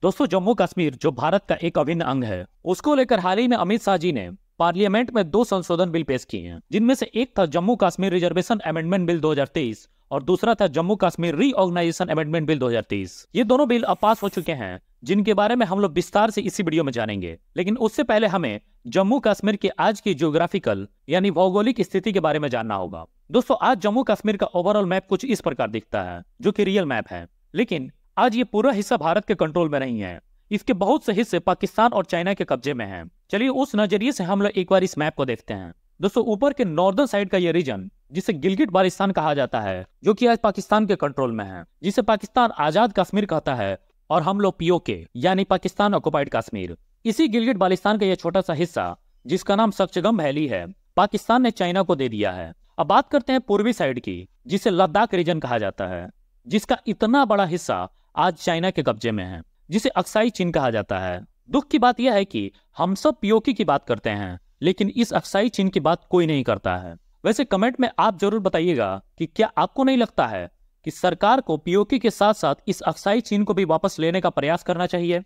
दोस्तों, जम्मू कश्मीर जो भारत का एक अभिन्न अंग है, उसको लेकर हाल ही में अमित शाह जी ने पार्लियामेंट में 2 संशोधन बिल पेश किए हैं, जिनमें से एक था Jammu Kashmir reservation amendment bill 2023 और दूसरा था Jammu Kashmir reorganisation amendment bill 2023। ये दोनों बिल अब पास हो चुके हैं, जिनके बारे में हम लोग विस्तार से इसी वीडियो में जानेंगे। लेकिन उससे पहले हमें जम्मू कश्मीर की आज की ज्योग्राफिकल यानी भौगोलिक स्थिति के बारे में जानना होगा। दोस्तों, आज जम्मू कश्मीर का ओवरऑल मैप कुछ इस प्रकार दिखता है, जो कि रियल मैप है। लेकिन आज ये पूरा हिस्सा भारत के कंट्रोल में नहीं है, इसके बहुत से हिस्से पाकिस्तान और चाइना के कब्जे में हैं। चलिए उस नजरिए से हम लोग एक बार इस मैप को देखते हैं। दोस्तों, ऊपर के नॉर्दर्न साइड का ये रीजन, जिसे गिलगिट बाल्टिस्तान कहा जाता है, जो कि आज पाकिस्तान के कंट्रोल में है, जिसे पाकिस्तान आजाद कश्मीर कहता है और हम लोग पीओके यानी पाकिस्तान ऑक्युपाइड कश्मीर। इसी गिलगिट बाल्टिस्तान का यह छोटा सा हिस्सा, जिसका नाम सक्चगम वैली है, पाकिस्तान ने चाइना को दे दिया है। अब बात करते हैं पूर्वी साइड की, जिसे लद्दाख रीजन कहा जाता है, जिसका इतना बड़ा हिस्सा आज चाइना के कब्जे में है, जिसे अक्साई चीन कहा जाता है। दुख की बात यह है कि हम सब पीओके की बात करते हैं, लेकिन इस अक्साई चीन की बात कोई नहीं करता है। वैसे कमेंट में आप जरूर बताइएगा कि क्या आपको नहीं लगता है कि सरकार को पीओके के साथ साथ इस अक्साई चीन को भी वापस लेने का प्रयास करना चाहिए।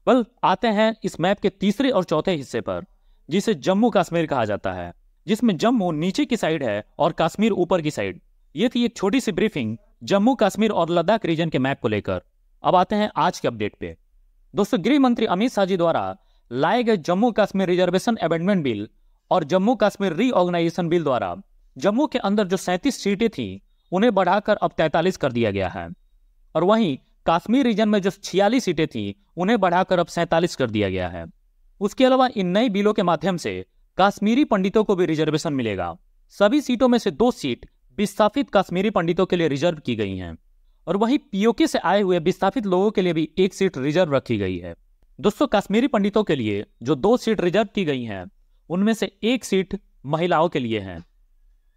वेल, आते हैं इस मैप के तीसरे और चौथे हिस्से पर, जिसे जम्मू कश्मीर कहा जाता है, जिसमें जम्मू नीचे की साइड है और कश्मीर ऊपर की साइड। ये थी एक छोटी सी ब्रीफिंग जम्मू कश्मीर और लद्दाख रीजन के मैप को लेकर। अब आते हैं आज के अपडेट पे। दोस्तों, गृह मंत्री अमित शाह जी द्वारा लाए गए Jammu Kashmir reservation amendment bill और जम्मू कश्मीर रीऑर्गेनाइजेशन बिल द्वारा जम्मू के अंदर जो 37 सीटें थी, उन्हें बढ़ाकर अब 43 कर दिया गया है। और वहीं कश्मीर रीजन में जो 46 सीटें थी, उन्हें बढ़ाकर अब 47 कर दिया गया है। उसके अलावा इन नई बिलों के माध्यम से कश्मीरी पंडितों को भी रिजर्वेशन मिलेगा। सभी सीटों में से 2 सीट विस्थापित कश्मीरी पंडितों के लिए रिजर्व की गई हैं, और वहीं पीओके से आए हुए विस्थापित लोगों के लिए भी 1 सीट रिजर्व रखी गई है। दोस्तों, कश्मीरी पंडितों के लिए जो 2 सीट रिजर्व की गई हैं, उनमें से 1 सीट महिलाओं के लिए है।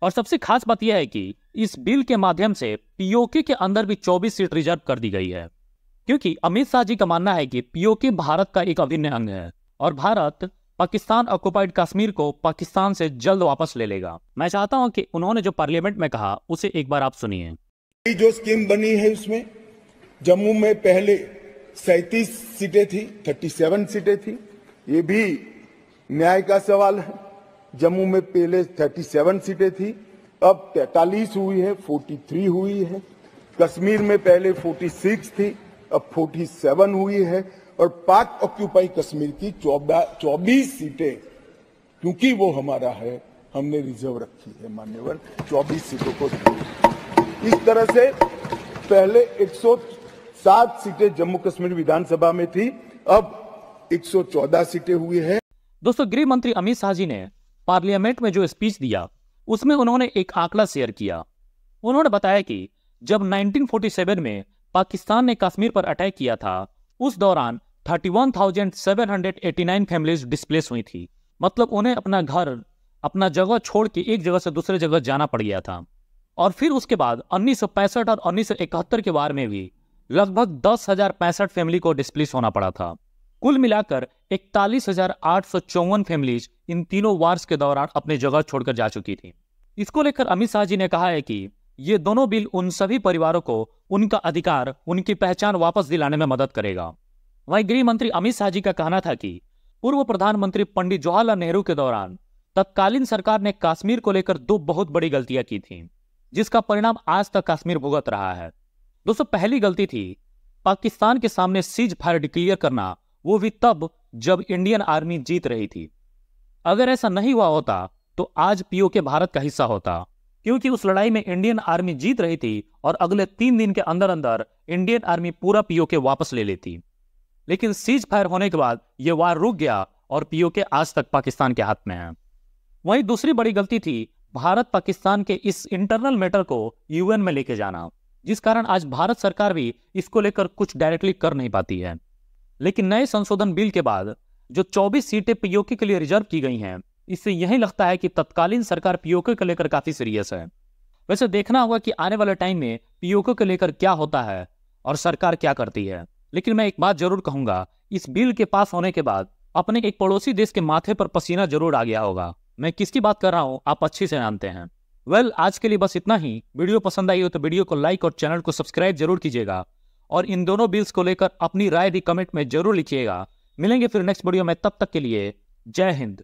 और सबसे खास बात यह है कि इस बिल के माध्यम से पीओके के अंदर भी 24 सीट रिजर्व कर दी गई है, क्योंकि अमित शाह जी का मानना है कि पीओके भारत का एक अभिन्न अंग है और भारत पाकिस्तान ऑक्युपाइड कश्मीर को पाकिस्तान से जल्द वापस ले लेगा। मैं चाहता हूं कि उन्होंने जो पार्लियामेंट में कहा, उसे एक बार आप सुनिए। जो स्कीम बनी है उसमें जम्मू में पहले 37 सीटें थी, 37 सीटें थी। ये भी न्याय का सवाल है। जम्मू में पहले 37 सीटें थी, अब 43 हुई है, 43 हुई है। कश्मीर में पहले 46 थी, अब 47 हुई है। और पाक ऑक्यूपाई कश्मीर की 24 सीटें, क्योंकि वो हमारा है, हमने रिजर्व रखी है मान्यवर, 24 सीटों को। इस तरह से पहले 107 सीटें जम्मू कश्मीर विधानसभा में थी, अब 114 सीटें हुई है। दोस्तों, गृह मंत्री अमित शाह जी ने पार्लियामेंट में जो स्पीच दिया, उसमें उन्होंने एक आंकड़ा शेयर किया। उन्होंने बताया कि जब 1947 में पाकिस्तान ने कश्मीर पर अटैक किया था, उस दौरान 31,789 फैमिलीज डिस्प्लेस हुई थी। मतलब उन्हें अपना घर, अपना जगह छोड़ के एक जगह से दूसरे जगह जाना पड़ गया था। और फिर उसके बाद 1965 और 1971 के वार में भी लगभग 10,065 फैमिली को डिस्प्लेस होना पड़ा था। कुल मिलाकर 41,854 फैमिलीज इन तीनों वार्स के दौरान अपनी जगह छोड़कर जा चुकी थी। इसको लेकर अमित शाह जी ने कहा है कि ये दोनों बिल उन सभी परिवारों को उनका अधिकार, उनकी पहचान वापस दिलाने में मदद करेगा। वहीं गृह मंत्री अमित शाह जी का कहना था कि पूर्व प्रधानमंत्री पंडित जवाहरलाल नेहरू के दौरान तत्कालीन सरकार ने कश्मीर को लेकर 2 बहुत बड़ी गलतियां की थी, जिसका परिणाम आज तक कश्मीर भुगत रहा है। दोस्तों, पहली गलती थी पाकिस्तान के सामने सीज फायर डिक्लेयर करना, वो भी तब जब इंडियन आर्मी जीत रही थी। अगर ऐसा नहीं हुआ होता तो आज पीओके भारत का हिस्सा होता, क्योंकि उस लड़ाई में इंडियन आर्मी जीत रही थी और अगले 3 दिन के अंदर अंदर इंडियन आर्मी पूरा पीओके वापस ले लेती। लेकिन सीज फायर होने के बाद यह वार रुक गया और पीओके आज तक पाकिस्तान के हाथ में है। वहीं दूसरी बड़ी गलती थी भारत पाकिस्तान के इस इंटरनल मैटर को यूएन में लेके जाना, जिस कारण आज भारत सरकार भी इसको लेकर कुछ डायरेक्टली कर नहीं पाती है। लेकिन नए संशोधन बिल के बाद जो 24 सीटें पीओके के लिए रिजर्व की गई हैं, इससे यही लगता है कि तत्कालीन सरकार पीओके को लेकर काफी सीरियस है। वैसे देखना होगा कि आने वाले टाइम में पीओके को लेकर क्या होता है और सरकार क्या करती है। लेकिन मैं एक बात जरूर कहूंगा, इस बिल के पास होने के बाद अपने एक पड़ोसी देश के माथे पर पसीना जरूर आ गया होगा। मैं किसकी बात कर रहा हूं आप अच्छे से जानते हैं। वेल, आज के लिए बस इतना ही। वीडियो पसंद आई हो तो वीडियो को लाइक और चैनल को सब्सक्राइब जरूर कीजिएगा। और इन दोनों बिल्स को लेकर अपनी राय भी कमेंट में जरूर लिखिएगा। मिलेंगे फिर नेक्स्ट वीडियो में, तब तक के लिए जय हिंद।